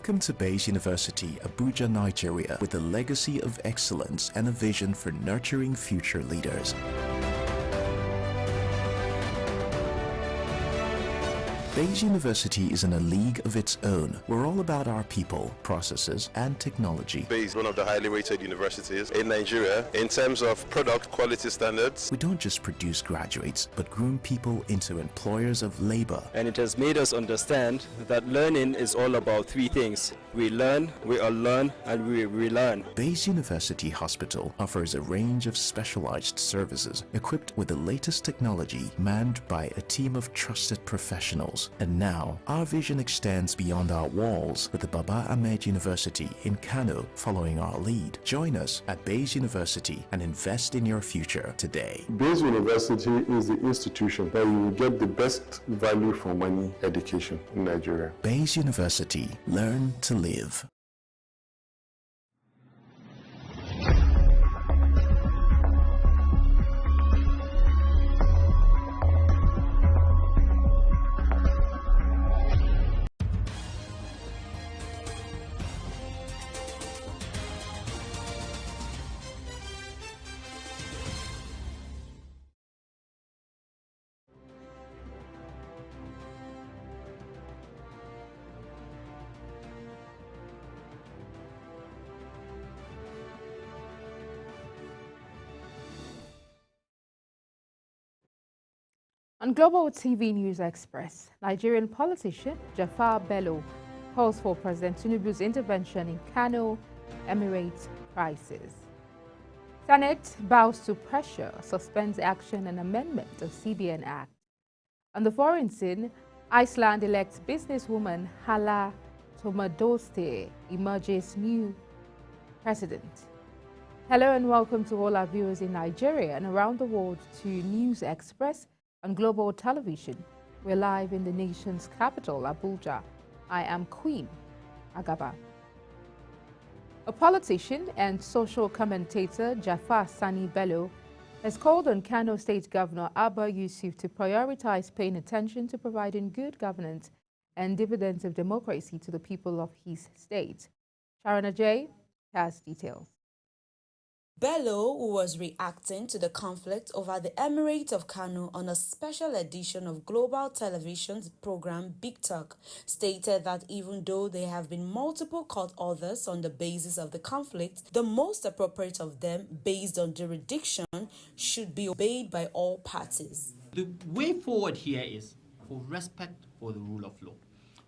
Welcome to Bayes University, Abuja, Nigeria, with a legacy of excellence and a vision for nurturing future leaders. Bayes University is in a league of its own. We're all about our people, processes, and technology. Bayes is one of the highly rated universities in Nigeria in terms of product quality standards. We don't just produce graduates, but groom people into employers of labor. And it has made us understand that learning is all about three things. We learn, we unlearn, and we relearn. Bayes University Hospital offers a range of specialized services equipped with the latest technology, manned by a team of trusted professionals. And now, our vision extends beyond our walls with the Baba Ahmed University in Kano following our lead. Join us at Bayes University and invest in your future today. Bayes University is the institution that you will get the best value for money education in Nigeria. Bayes University. Learn to live. On Global TV News Express, Nigerian politician Jafar Bello calls for President Tinubu's intervention in Kano Emirates crisis. Senate bows to pressure, suspends action and amendment of CBN Act. On the foreign scene, Iceland elects businesswoman Hala Tomadoste emerges new president. Hello and welcome to all our viewers in Nigeria and around the world to News Express on Global Television. We're live in the nation's capital, Abuja. I am Queen Agaba. A politician and social commentator, Jafar Sani Bello, has called on Kano State Governor Abba Yusuf to prioritize paying attention to providing good governance and dividends of democracy to the people of his state. Sharon Ajay has details. Bello, who was reacting to the conflict over the Emirate of Kano on a special edition of Global Television's program Big Talk, stated that even though there have been multiple court orders on the basis of the conflict, the most appropriate of them, based on jurisdiction, should be obeyed by all parties. The way forward here is for respect for the rule of law.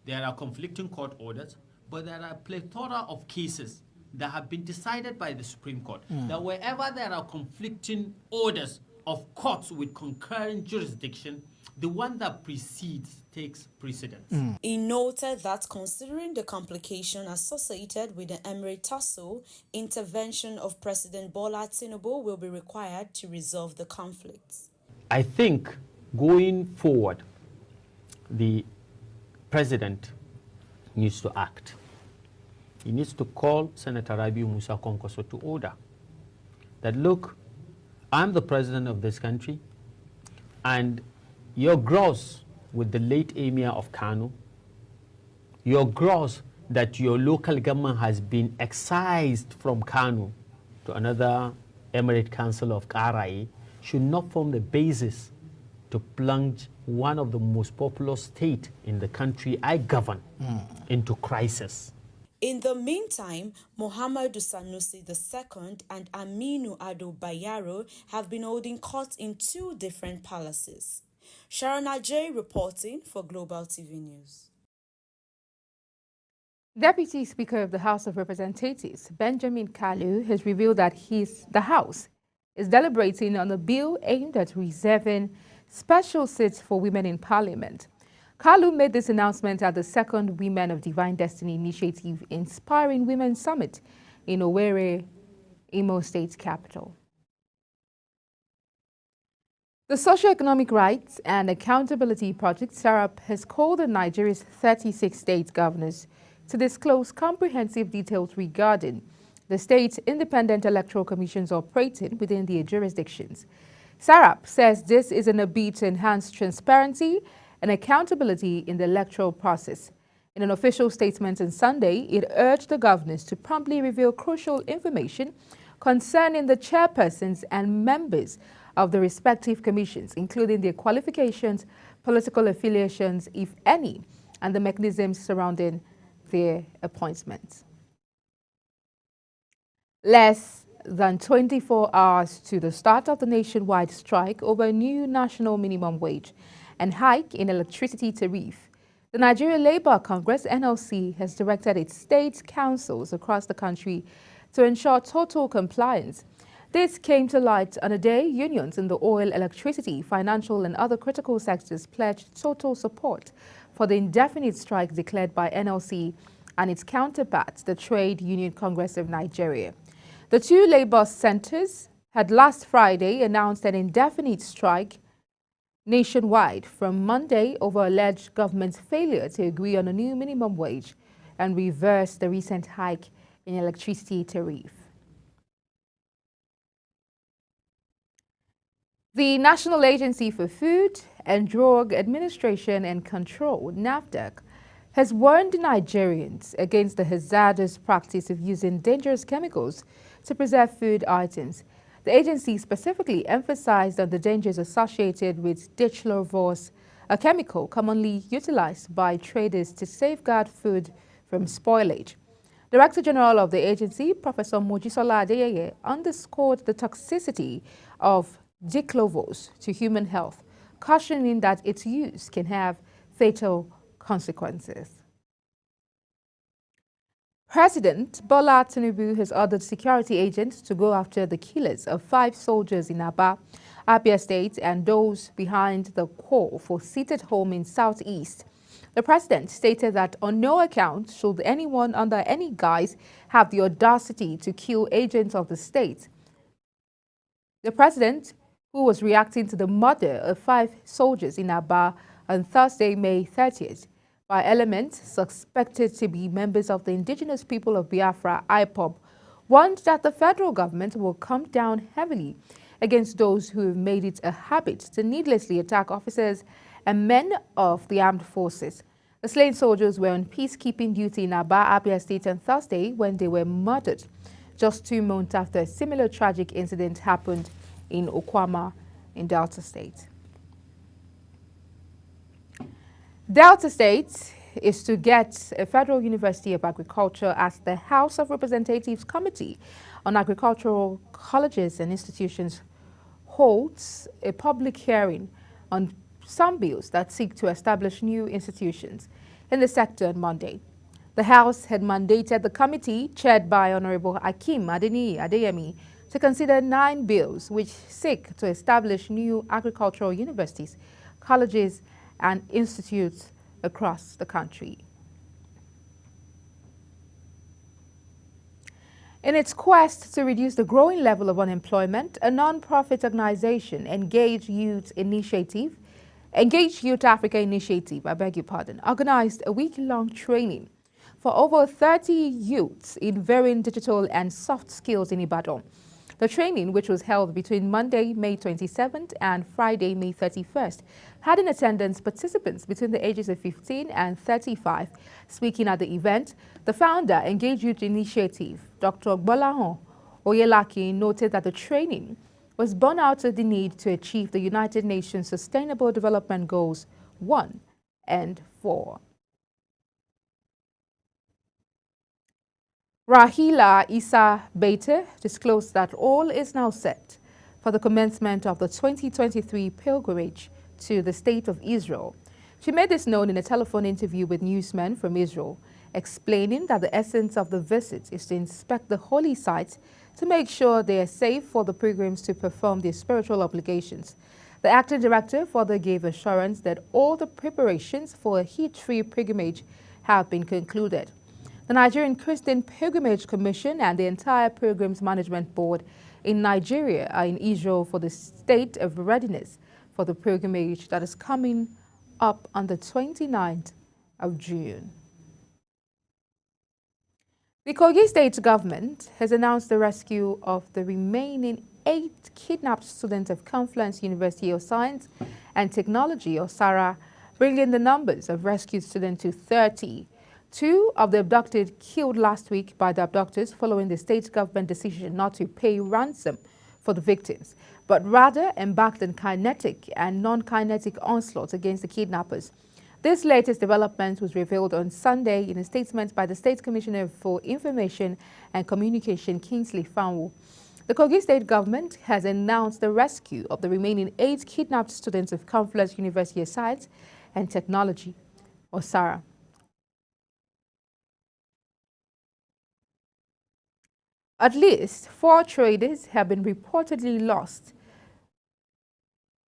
There are conflicting court orders, but there are a plethora of cases that have been decided by the Supreme Court, that wherever there are conflicting orders of courts with concurrent jurisdiction, the one that precedes takes precedence. He noted that considering the complication associated with the Emirate tussle, intervention of President Bola Tinubu will be required to resolve the conflicts. I think going forward, the president needs to act. He needs to call Senator Rabiu Musa Kwankwaso to order that, look, I'm the president of this country, and your gross with the late Emir of Kano, your gross that your local government has been excised from Kano to another Emirate Council of Karai should not form the basis to plunge one of the most populous states in the country I govern into crisis. In the meantime, Muhammadu Sanusi II and Aminu Ado Bayero have been holding court in two different palaces. Sharon Ajay reporting for Global TV News. Deputy Speaker of the House of Representatives, Benjamin Kalu, has revealed that the House is deliberating on a bill aimed at reserving special seats for women in Parliament. Kalu made this announcement at the second Women of Divine Destiny Initiative Inspiring Women Summit in Owerri, Imo State capital. The Socio-Economic Rights and Accountability Project, SARAP, has called on Nigeria's 36 state governors to disclose comprehensive details regarding the state's independent electoral commissions operating within their jurisdictions. SARAP says this is in a bid to enhance transparency and accountability in the electoral process In an official statement on Sunday, it urged the governors to promptly reveal crucial information concerning the chairpersons and members of the respective commissions, including their qualifications, political affiliations, if any, and the mechanisms surrounding their appointments. Less than 24 hours to the start of the nationwide strike over a new national minimum wage and hike in electricity tariff, the Nigeria Labour Congress, NLC, has directed its state councils across the country to ensure total compliance. This came to light on a day unions in the oil, electricity, financial and other critical sectors pledged total support for the indefinite strike declared by NLC and its counterpart, the Trade Union Congress of Nigeria. The two labor centers had last Friday announced an indefinite strike nationwide from Monday over alleged government's failure to agree on a new minimum wage and reverse the recent hike in electricity tariff. The National Agency for Food and Drug Administration and Control, NAFDAC, has warned Nigerians against the hazardous practice of using dangerous chemicals to preserve food items. The agency specifically emphasized on the dangers associated with dichlorovos, a chemical commonly utilized by traders to safeguard food from spoilage. Director General of the agency, Professor Mojisola Adeyeye, underscored the toxicity of dichlorovos to human health, cautioning that its use can have fatal consequences. President Bola Tinubu has ordered security agents to go after the killers of 5 soldiers in Aba, Abia State, and those behind the call for seated home in Southeast. The president stated that on no account should anyone under any guise have the audacity to kill agents of the state. The president, who was reacting to the murder of 5 soldiers in Aba on Thursday, May 30th, by elements suspected to be members of the indigenous people of Biafra, IPOB, warned that the federal government will come down heavily against those who have made it a habit to needlessly attack officers and men of the armed forces. The slain soldiers were on peacekeeping duty in Aba, Abia State on Thursday when they were murdered, just 2 months after a similar tragic incident happened in Okwama in Delta State. Delta State is to get a Federal University of Agriculture as the House of Representatives Committee on Agricultural Colleges and Institutions holds a public hearing on some bills that seek to establish new institutions in the sector on Monday. The House had mandated the committee, chaired by Honorable Akim Adeniyi Adeyemi, to consider 9 bills which seek to establish new agricultural universities, colleges, and institutes across the country. In its quest to reduce the growing level of unemployment, a non-profit organization, Engage Youth Africa Initiative, organized a week-long training for over 30 youths in varying digital and soft skills in Ibadan. The training, which was held between Monday, May 27th and Friday, May 31st, had in attendance participants between the ages of 15 and 35. Speaking at the event, the founder, Engage Youth Initiative, Dr. Gbolahan Oyelaki, noted that the training was born out of the need to achieve the United Nations Sustainable Development Goals 1 and 4. Rahila Issa Bete disclosed that all is now set for the commencement of the 2023 pilgrimage to the State of Israel. She made this known in a telephone interview with newsmen from Israel, explaining that the essence of the visit is to inspect the holy sites to make sure they are safe for the pilgrims to perform their spiritual obligations. The acting director further gave assurance that all the preparations for a heat-free pilgrimage have been concluded. The Nigerian Christian Pilgrimage Commission and the entire Pilgrims Management Board in Nigeria are in Israel for the state of readiness for the pilgrimage that is coming up on the 29th of June. The Kogi State government has announced the rescue of the remaining 8 kidnapped students of Confluence University of Science and Technology, or SARA, bringing the numbers of rescued students to 30. Two of the abducted killed last week by the abductors following the state government decision not to pay ransom for the victims, but rather embarked on kinetic and non-kinetic onslaughts against the kidnappers. This latest development was revealed on Sunday in a statement by the State Commissioner for Information and Communication, Kingsley Fanwo. The Kogi State government has announced the rescue of the remaining 8 kidnapped students of Confluence University of Science and Technology, OSARA. At least 4 traders have been reportedly lost.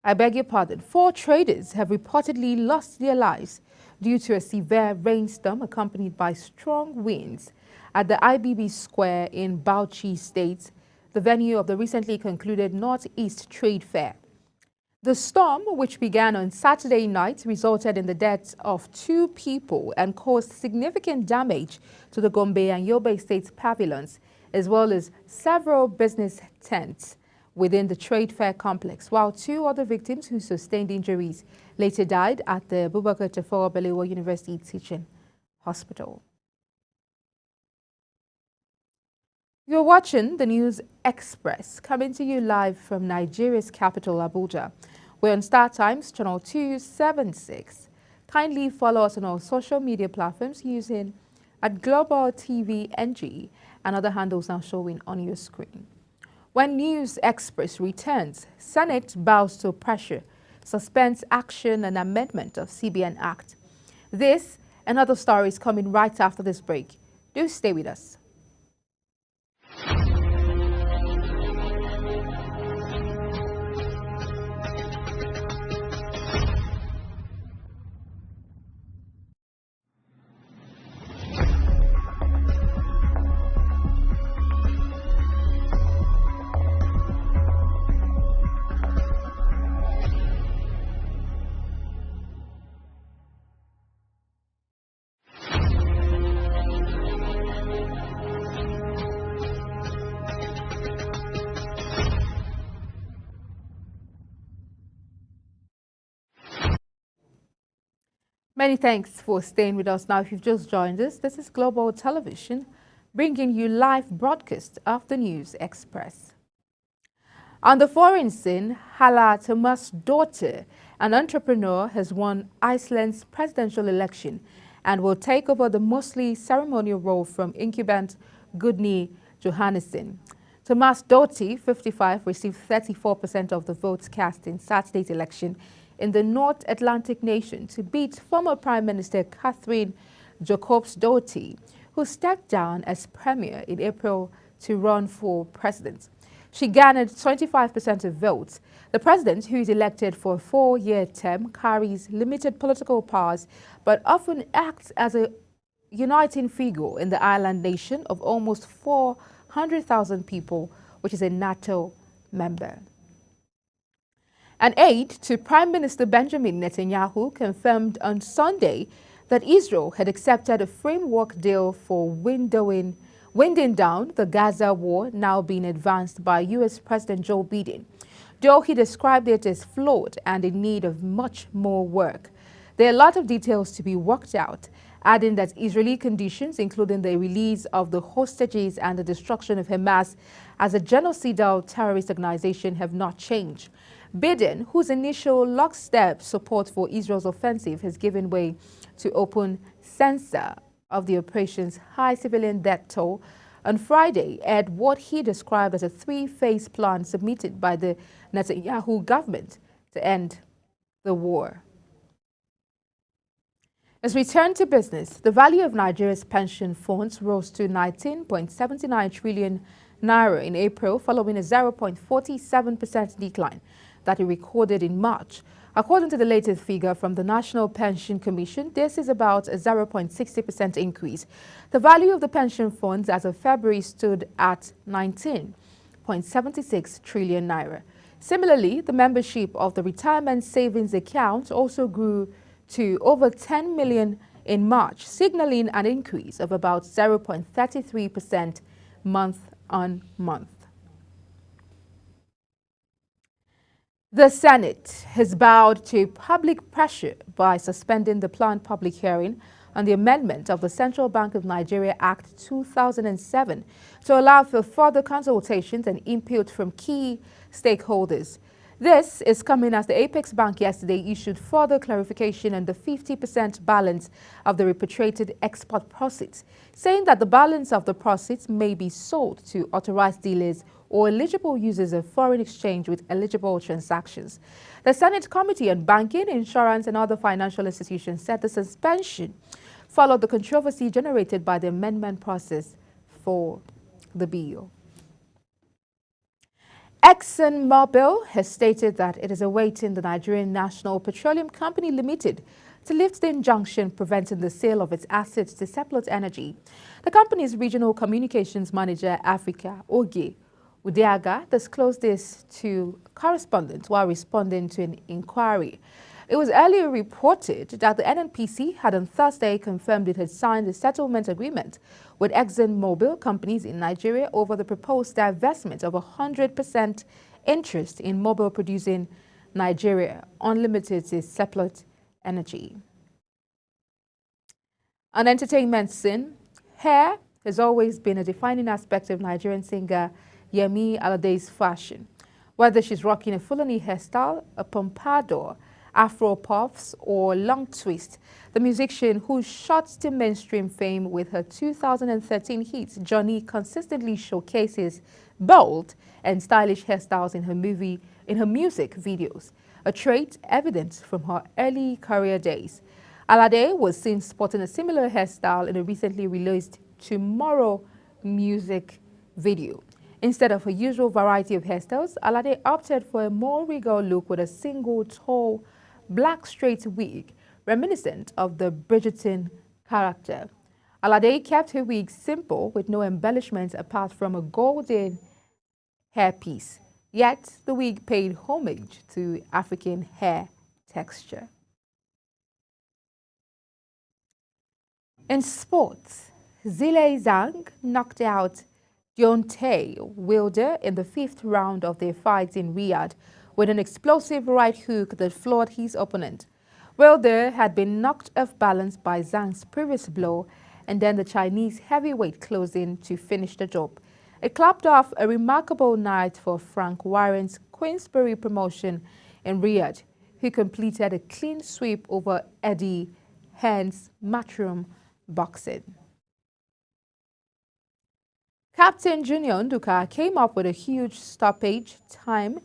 I beg your pardon. 4 traders have reportedly lost their lives due to a severe rainstorm accompanied by strong winds at the IBB Square in Bauchi State, the venue of the recently concluded Northeast Trade Fair. The storm, which began on Saturday night, resulted in the deaths of 2 people and caused significant damage to the Gombe and Yobe State pavilions, as well as several business tents within the trade fair complex, while 2 other victims who sustained injuries later died at the Abubakar Tafawa Balewa University Teaching Hospital. You're watching the News Express, coming to you live from Nigeria's capital, Abuja. We're on Star Times, channel 276. Kindly follow us on our social media platforms using @Global TV NG and other handles now showing on your screen. When News Express returns, Senate bows to pressure, suspends action and amendment of CBN Act. This and other stories coming right after this break. Do stay with us. Many thanks for staying with us. Now, if you've just joined us, this is Global Television, bringing you live broadcast of the News Express. On the foreign scene, Hala Tómasdóttir, an entrepreneur, has won Iceland's presidential election and will take over the mostly ceremonial role from incumbent Guðni Jóhannesson. Tómasdóttir, 55, received 34% of the votes cast in Saturday's election in the North Atlantic nation to beat former Prime Minister Katrín Jakobsdóttir, who stepped down as premier in April to run for president. She garnered 25% of votes. The president, who is elected for a 4-year term, carries limited political powers, but often acts as a uniting figure in the island nation of almost 400,000 people, which is a NATO member. An aide to Prime Minister Benjamin Netanyahu confirmed on Sunday that Israel had accepted a framework deal for winding down the Gaza war now being advanced by U.S. President Joe Biden, though he described it as flawed and in need of much more work. There are a lot of details to be worked out, adding that Israeli conditions, including the release of the hostages and the destruction of Hamas as a genocidal terrorist organization, have not changed. Biden, whose initial lockstep support for Israel's offensive has given way to open censor of the operation's high civilian death toll, on Friday aired what he described as a 3-phase plan submitted by the Netanyahu government to end the war. As we turn to business, the value of Nigeria's pension funds rose to 19.79 trillion naira in April, following a 0.47% decline that it recorded in March. According to the latest figure from the National Pension Commission, this is about a 0.60% increase. The value of the pension funds as of February stood at 19.76 trillion naira. Similarly, the membership of the retirement savings account also grew to over 10 million in March, signaling an increase of about 0.33% month on month. The Senate has bowed to public pressure by suspending the planned public hearing on the amendment of the Central Bank of Nigeria Act 2007 to allow for further consultations and input from key stakeholders. This is coming as the Apex Bank yesterday issued further clarification on the 50% balance of the repatriated export proceeds, saying that the balance of the proceeds may be sold to authorized dealers or eligible users of foreign exchange with eligible transactions. The Senate Committee on Banking, Insurance and Other Financial Institutions said the suspension followed the controversy generated by the amendment process for the bill. ExxonMobil has stated that it is awaiting the Nigerian National Petroleum Company Limited to lift the injunction preventing the sale of its assets to Seplat Energy. The company's regional communications manager, Africa, Oge Udeaga, disclosed this to correspondents while responding to an inquiry. It was earlier reported that the NNPC had on Thursday confirmed it had signed a settlement agreement with ExxonMobil companies in Nigeria over the proposed divestment of 100% interest in Mobil producing Nigeria Unlimited to Seplat Energy. On entertainment scene, hair has always been a defining aspect of Nigerian singer Yemi Alade's fashion. Whether she's rocking a Fulani hairstyle, a pompadour, Afro puffs or long twist, the musician who shot to mainstream fame with her 2013 hit Johnny consistently showcases bold and stylish hairstyles in her music videos, a trait evident from her early career days. Alade was seen sporting a similar hairstyle in a recently released Tomorrow music video. Instead of her usual variety of hairstyles, Alade opted for a more regal look with a single tall black straight wig, reminiscent of the Bridgerton character. Alade kept her wig simple with no embellishments apart from a golden hairpiece, yet the wig paid homage to African hair texture. In sports, Zhilei Zhang knocked out Deontay Wilder in the 5th round of their fight in Riyadh with an explosive right hook that floored his opponent. Wilder had been knocked off balance by Zhang's previous blow, and then the Chinese heavyweight closed in to finish the job. It clapped off a remarkable night for Frank Warren's Queensberry promotion in Riyadh, who completed a clean sweep over Eddie Hearn's Matchroom Boxing. Captain Junior Nduka came up with a huge stoppage time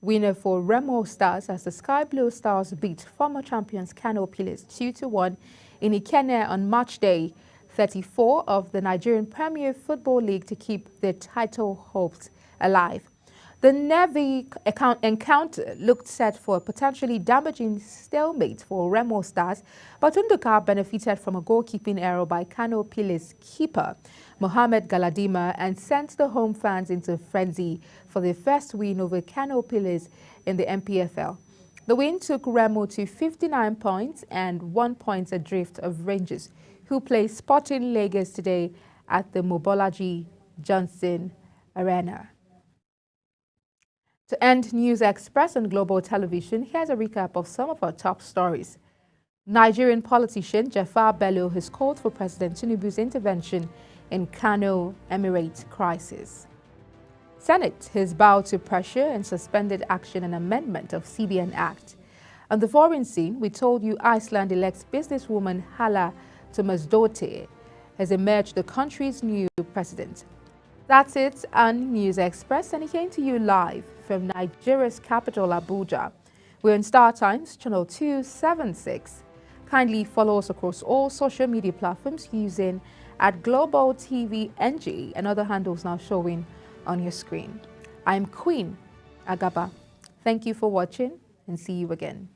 winner for Remo Stars as the Sky Blue Stars beat former champions Kano Pillars 2-1 in Ikenne on March Day 34 of the Nigerian Premier Football League to keep their title hopes alive. The Navy encounter looked set for a potentially damaging stalemate for Remo Stars, but Nduka benefited from a goalkeeping error by Kano Pillars keeper Mohamed Galadima and sent the home fans into a frenzy for their first win over Kano Pillars in the MPFL. The win took Remo to 59 points and 1 point adrift of Rangers, who play Sporting Lagos today at the Mobolaji Johnson Arena. To end News Express on Global Television, here's a recap of some of our top stories. Nigerian politician Jafar Bello has called for President Tinubu's intervention in Kano Emirate crisis. Senate has bowed to pressure and suspended action and amendment of CBN Act. On the foreign scene, we told you Iceland elects businesswoman Hala Tomasdottir has emerged the country's new president. That's it on News Express, and it came to you live from Nigeria's capital, Abuja. We're on Star Times, channel 276. Kindly follow us across all social media platforms using @Global TV NG and other handles now showing on your screen. I'm Queen Agaba. Thank you for watching and see you again.